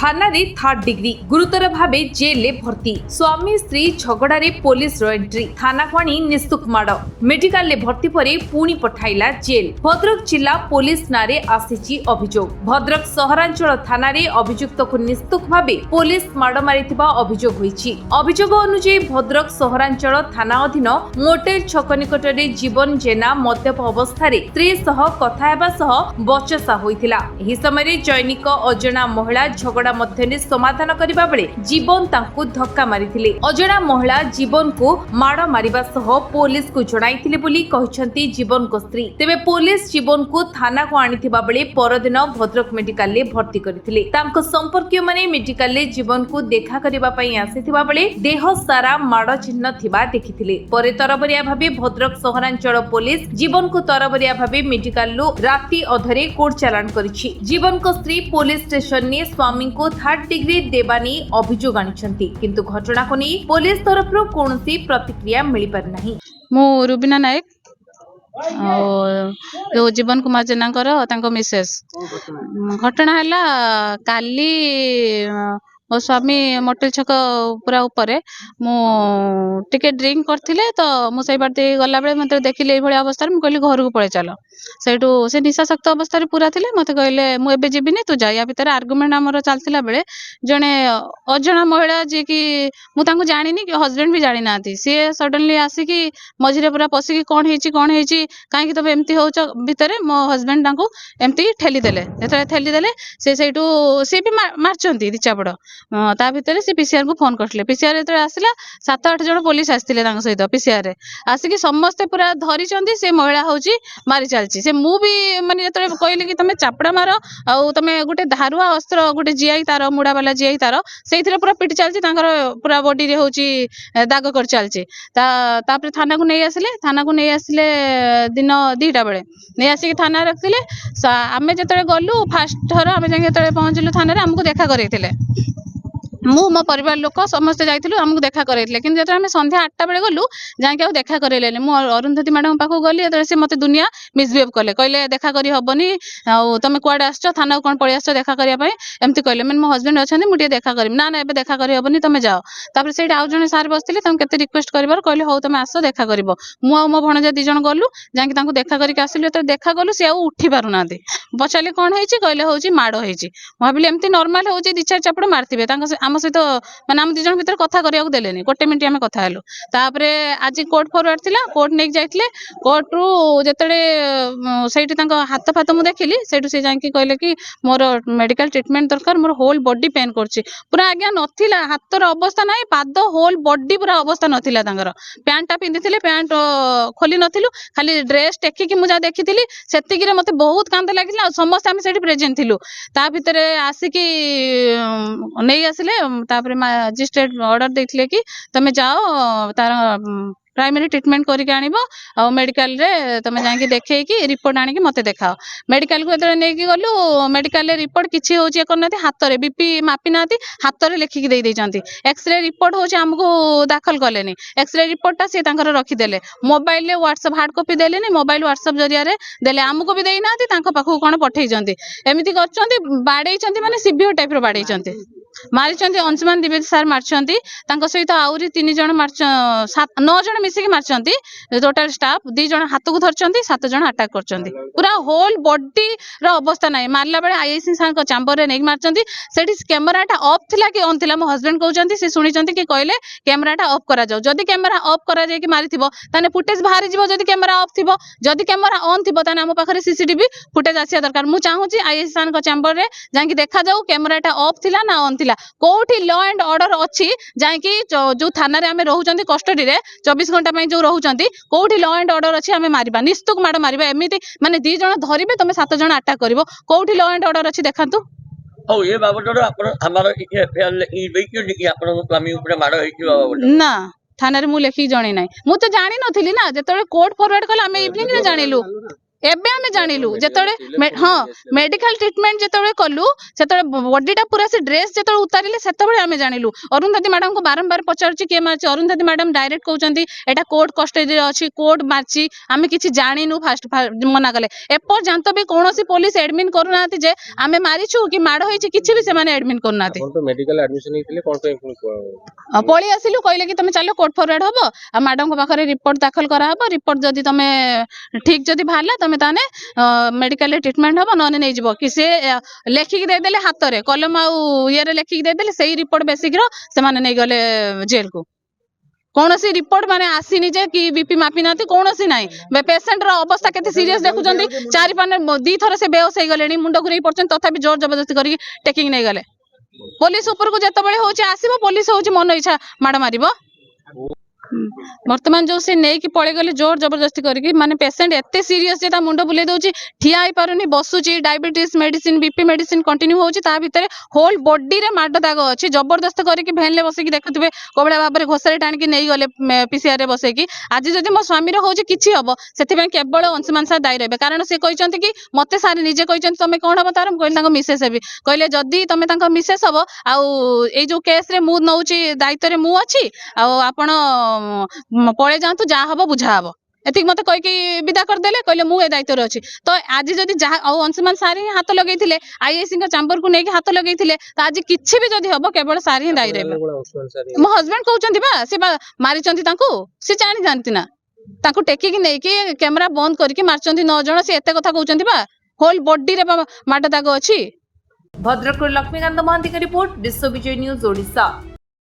थाना रे 3rd degree गुरुतर भावे jail भर्ती स्वामी स्त्री झगड़े पुलिस एंट्री थाना को आनी निस्तुक माड़ मेडिकल ले भर्ती परे पुणी पठाइला जेल। भद्रक जिला पुलिस नारे आसीची अभियोग। भद्रक सहरांचल थाना रे अभियुक्त को निस्तुक भावे पुलिस माड़ मारिथिबा अभियोग होईछि। अभियोग अनुसार भद्रक सहरांचल थाना अधीन मोटेल छक निकट में जीवन जेना मद्यप अवस्था स्त्री सह कथा हेबा सह बचसा होइथिला। एही समय जैनिक अजना महिला झगड़ा मध्य समाधान करबा बेले जीवन तांकु धक्का मारिथिले। अजना महिला जीवन को माड़ मारिबा सह पुलिस को जणाइथिले बोली कहिसंती जीवन को स्त्री। तेबे पुलिस जीवन को थाना को आनिथिबा बेले परदिन भद्रक मेडिकल ले भर्ती करथिले। तांको संपर्कीय माने मेडिकल ले जीवन को देखा करबा पई आसीथिबा बेले देह सारा माड़ चिन्ह थिबा देखिथिले। परे तरबरिया भाबे भद्रक सहरांचल पुलिस जीवन को तरबरिया भाबे मेडिकल लो राती अधरे कोर्ट चालान करिछि। जीवन को स्त्री पुलिस स्टेशन ने स्वामी को 3rd डिग्री देवानी अभियोग आनिछंती, किंतु घटना को नहीं पुलिस तरफ कोनोसी प्रतिक्रिया मिली पर नहीं। मु रुबिना नायक जो जीवन कुमार जेना मिसेस घटना है काली मो स्वामी मोटेल छक पूरा ऊपर मुझे ड्रिंक करथिले तो मुझे बाटे गला बेले मत देखिले ये अवस्था मुझे कहली घर को पड़े चल सेठू से निशाशक्त अवस्था पूरा थे मत कहले मुझे जीविनी तू जा या भितर आर्गुमेंट आमर चलता बेले जड़े अजना महिला जी की मुझे जानी कि हजबैंड भी जानी ना सी सडनली आसिकी मझे पूरा पशिकी कौन है कहीं तुम एमती हो भितर मो हजबैंड एमती ठेलीदेले जो ठेलीदेले से भी मार्चंती दी चापड़ ता भितर से पीसीआर को फोन करते पीसीआर जो आसला 7-8 जन पुलिस आसते सहित पीसीआर आसिकी समस्ते पूरा धरी से महिला हूँ मारी चलती से मु भी माने जो कहली कि तुम चापड़ा मार आउ तुम गोटे धारुआ अस्त्र गोटे जीआई तार मुड़ा वाला जीआई तार से पूरा पिटी चलती पूरा बॉडी रे हूँ दाग कर चलती थाना को नहीं आसिले थाना को नहीं आसिले दिन 2टा बेले नहीं आसिक थाना रखते आम जो गलु फास्ट थर आम जो पहुँचलु थाना आमको देखा कर मु मो परिवार लोक समस्ते जाइलु आमको देखा कराइले कि जो आम संध्या 8टा बेले गलु जाकि आउ देखा कराइले मु अरुंधति मैडम पाखु गली से मत दुनिया मिसबिहेव कले कहले देखा करी हबनी तुम कुआडे आसछ थाना कौन पळि आसछ देखा करिया पई एमती कहले मैंने मो हस्बैंड अच्छा मुझे देखा करी ना ना एबे देखा करी हबनी तुम जाओ तापर से आउ जने सार बसथिले तुम केते रिक्वेस्ट करबार कहले हो तुम आस देखा करबो मु आ मो भणजा 2 जन गलु जाकि तांको देखा करिक आसिलु तो देखा गलु से आउ उठी पारु नांती पचाले कौन हेची कहले होची माड़ हेची भाबिले एमती नॉर्मल होची 2-4 चापड़ मारथिबे तांको आम सहित माने आम 2 जन भीतर कथा करिया देलेनी 1 मिनिट आम कथा हेलु तापरे आज कोर्ट फॉरवर्ड थिला कोर्ट नेक जाइतले कोर्ट रु जेतडे सेठी तांको हाथ फात मु देखिली सेठु से जांकी कहले कि मोर मेडिकल ट्रीटमेंट दरकार मोर होल बॉडी पेन करछि पूरा आज्ञा नथिला हाथर अवस्था नाही पाद होल बॉडी पूरा अवस्था नथिला तांकर पैंटा पिंदिथिले पैंट खोली नथिलु खाली ड्रेस टेकी कि मु जा देखिथिली सेतिकी रे मते बहुत कांद लागिला समस्त हम सेठी प्रेजेंट थिलु ता भितरे आसिकी नहीं आसिले तापर मजिस्ट्रेट ऑर्डर देथिले कि तमे जाओ तार प्राइमरी ट्रीटमेंट करके आनिबो आ मेडिकल रे तमे जाके देखै कि रिपोर्ट आनि कि मते देखाओ मेडिकल को एतरे नै कि गलु मेडिकल रे रिपोर्ट किछि होची एकनाथि हाथ रे बीपी मापी नाथि हाथ रे लेखि कि देई दैचंती एक्सरे रिपोर्ट होची हमको दाखल करलेनी एक्सरे रिपोर्ट ता से तांकर रखि देले मोबाइल रे व्हाट्सएप हार्ड कॉपी देलेनी मोबाइल व्हाट्सएप जरिया रे देले हमको भी देई नाथि तांको पाखु कोन पठैचंती एमिति करचंती बाडेइचंती माने सिवियर टाइप रो बाडेइचंती मारिचंती अंशुमान द्विवेदी सार मारचंती तांको सहित आउरी 3 जन मारच 9 जन मिसिक मारचंती टोटल स्टाफ 2 जन हाथ को धरचंती 7 जन अटैक करचंती पूरा होल बॉडी रो अवस्था नाही मारला बेले आईएससी सार को चैम्बर रे नेक मारचंती सेठी कैमराटा ऑफ थिला कि ऑन थिला मो हस्बैंड कहउचंती से सुनिचंती कि कहले कैमराटा ऑफ करा जाऊ जदी कैमरा ऑफ करा जाय कि मारिथिबो ताने फुटेज बाहरी जिवो जदी कैमरा ऑफ थिबो जदी कैमरा ऑन थिबो ताने हम पाखरे सीसीटीवी फुटेज आसिया दरकार मु चाहूची आईएससी सार को चैम्बर रे जांकी देखा जाऊ कैमराटा ऑफ थिला ना ऑन थिला कोठी लॉ एंड ऑर्डर अच्छी जाकि जो थाना रे आमे रहउचंती कस्टडी रे 24 घंटा में जो रहउचंती कोठी लॉ एंड ऑर्डर अच्छी आमे मारिबा निस्तुक माड़ मारिबा एमिति माने 2 जन धरिबे तमे 7 जन अटैक करिवो कोठी लॉ एंड ऑर्डर अच्छी देखंतु ओ ये बाबत आपण हमर ई देखियो कि आपण स्वामी ऊपर माड़ हेछि बाबा ना थाना रे मु लेखि जणी नाही मु तो जानि नथिली ना जेतले कोर्ट फॉरवर्ड कला आमे इवनिंग रे जानिलु एबे आमे जानिलु जेतबे हाँ मेडिकल ट्रीटमेंट जेतबे कलु सेतबे बॉडीटा पूरा से ड्रेस जेतबे उतारिले सेतबे आमे जानिलु अरुंधति मैडम को बारंबार पचारछि के मारछि अरुंधति मैडम डायरेक्ट कहउचंती एटा कोर्ट कस्टडी रे अछि कोर्ट मारछि आमे किछि जानिनु फास्ट मना कले एपर जानतो भी कोनोसी पुलिस एडमिन करूनाती जे आमे मारिछु कि माड होइछि किछि भी से माने एडमिन करूनाती कोन तो मेडिकल एडमिशन हेतिले कोन पे पळी आसिलु कहले कि तमे चलो कोर्ट फॉरवर्ड हबो आ मैडम को पाखरे रिपोर्ट दाखल करा हबो रिपोर्ट जदी तमे ठीक जदी भाला तमे ताने मेडिकल ट्रीटमेंट हबो नने नै जिवो कि से लेखिक दे देले हाथ रे कलम आ ये रे लेखिक दे देले सेही रिपोर्ट बेसिक रो से माने नै गले जेल को कोनोसी रिपोर्ट माने आसीनी जे कि बीपी मापी नाती कोनोसी नाही पेशेंट रो अवस्था केते सीरियस देखुचंती चारि पाने दी थर से बेहोश हे गलेनी मुंड घुरई पड़छन तथापि जोर जबरदस्ती करी टेकिंग नै गले पुलिस ऊपर को जतबेले होची आसीबो पुलिस होची मन इच्छा माड मारिबो वर्तमान जो से नहीं कि पड़े गले जोर जबरदस्ती करके माने पेशेंट एते सीरियस जे ता मुंड बुले दउची ठिया आइ पारुनी बसुची diabetes medicine BP medicine continue होची ता भितरे होल बॉडी रे माड दाग अछि जबरदस्त करके भैन ले बसे कि देखथबे कोबळा भाबरे घोसरे टाण के नहीं गले पीसीआर रे बसे कि आज जदी मो स्वामी रे होची किछि हबो सेति पे केवल अंशुमान सार दायी रहबे कारण से कहिसंती कि मते सार निजे कहिसंती तमे कोन हबो तार कहले तांको मिसेस हेबी कहले जदी तमे तांको मिसेस हबो आ ए जो केस रे मु नउची दायित्व रे मु अछि आ आपण पळे जांतु जा हबो बुझा हबो एतिक मते कहि कि विदा कर देले कहले मु ए दायित्व रे अछि तो आज जदी जा अंशुमान सार ही हाथ लगेइथिले आईएससी का चैम्बर को नेकी हाथ लगेइथिले तो आज किछि भी जदी हबो केवल सार ही दायी रहबे मो हस्बैंड कहउचंती बा से मारिचंती तांको से जानि जानती ना तांको टेकी कि नै कि कैमरा बंद करके मारचंती 9 जण से एते कथा कहउचंती बा होल बॉडी रे माड दाग अछि भद्रक लक्ष्मीकांत महांती का रिपोर्ट विश्व विजय न्यूज ओडिशा।